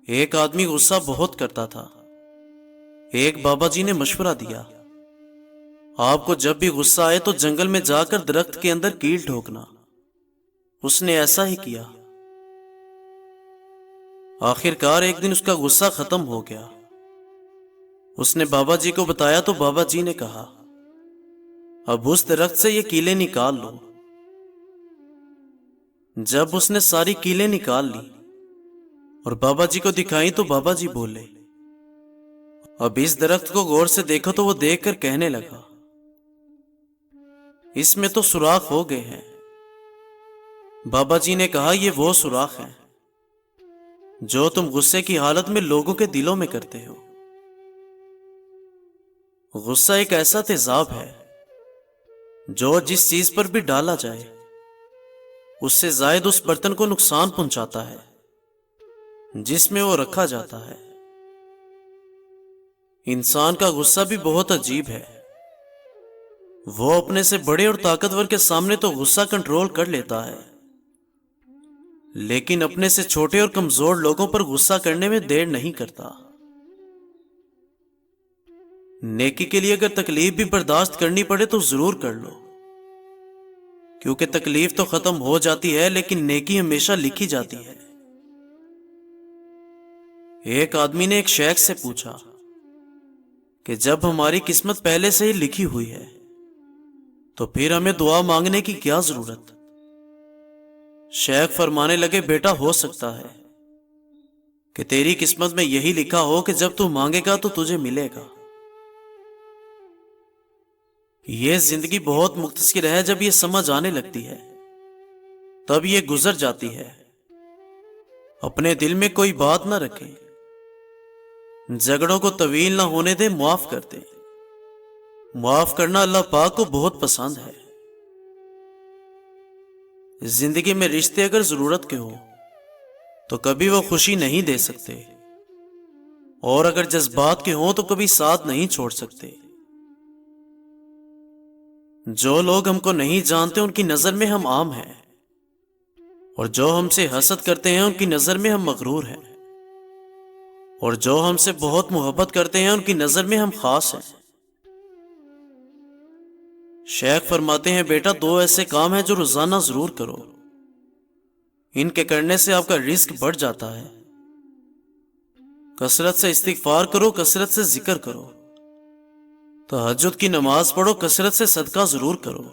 ایک آدمی غصہ بہت کرتا تھا۔ ایک بابا جی نے مشورہ دیا، آپ کو جب بھی غصہ آئے تو جنگل میں جا کر درخت کے اندر کیل ٹھوکنا۔ اس نے ایسا ہی کیا۔ آخر کار ایک دن اس کا غصہ ختم ہو گیا۔ اس نے بابا جی کو بتایا تو بابا جی نے کہا، اب اس درخت سے یہ کیلیں نکال لو۔ جب اس نے ساری کیلیں نکال لی اور بابا جی کو دکھائی تو بابا جی بولے، اب اس درخت کو غور سے دیکھو تو وہ دیکھ کر کہنے لگا، اس میں تو سوراخ ہو گئے ہیں۔ بابا جی نے کہا، یہ وہ سوراخ ہیں جو تم غصے کی حالت میں لوگوں کے دلوں میں کرتے ہو۔ غصہ ایک ایسا تیزاب ہے جو جس چیز پر بھی ڈالا جائے اس سے زائد اس برتن کو نقصان پہنچاتا ہے جس میں وہ رکھا جاتا ہے۔ انسان کا غصہ بھی بہت عجیب ہے۔ وہ اپنے سے بڑے اور طاقتور کے سامنے تو غصہ کنٹرول کر لیتا ہے، لیکن اپنے سے چھوٹے اور کمزور لوگوں پر غصہ کرنے میں دیر نہیں کرتا۔ نیکی کے لیے اگر تکلیف بھی برداشت کرنی پڑے تو ضرور کر لو، کیونکہ تکلیف تو ختم ہو جاتی ہے لیکن نیکی ہمیشہ لکھی جاتی ہے۔ ایک آدمی نے ایک شیخ سے پوچھا کہ جب ہماری قسمت پہلے سے ہی لکھی ہوئی ہے تو پھر ہمیں دعا مانگنے کی کیا ضرورت؟ شیخ فرمانے لگے، بیٹا ہو سکتا ہے کہ تیری قسمت میں یہی لکھا ہو کہ جب تو مانگے گا تو تجھے ملے گا۔ یہ زندگی بہت مختصر ہے، جب یہ سمجھ آنے لگتی ہے تب یہ گزر جاتی ہے۔ اپنے دل میں کوئی بات نہ رکھیں، جھگڑوں کو طویل نہ ہونے دیں، معاف کر دیں۔ معاف کرنا اللہ پاک کو بہت پسند ہے۔ زندگی میں رشتے اگر ضرورت کے ہوں تو کبھی وہ خوشی نہیں دے سکتے، اور اگر جذبات کے ہوں تو کبھی ساتھ نہیں چھوڑ سکتے۔ جو لوگ ہم کو نہیں جانتے ان کی نظر میں ہم عام ہیں، اور جو ہم سے حسد کرتے ہیں ان کی نظر میں ہم مغرور ہیں، اور جو ہم سے بہت محبت کرتے ہیں ان کی نظر میں ہم خاص ہیں۔ شیخ فرماتے ہیں، بیٹا دو ایسے کام ہیں جو روزانہ ضرور کرو، ان کے کرنے سے آپ کا رزق بڑھ جاتا ہے۔ کثرت سے استغفار کرو، کثرت سے ذکر کرو، تہجد کی نماز پڑھو، کثرت سے صدقہ ضرور کرو۔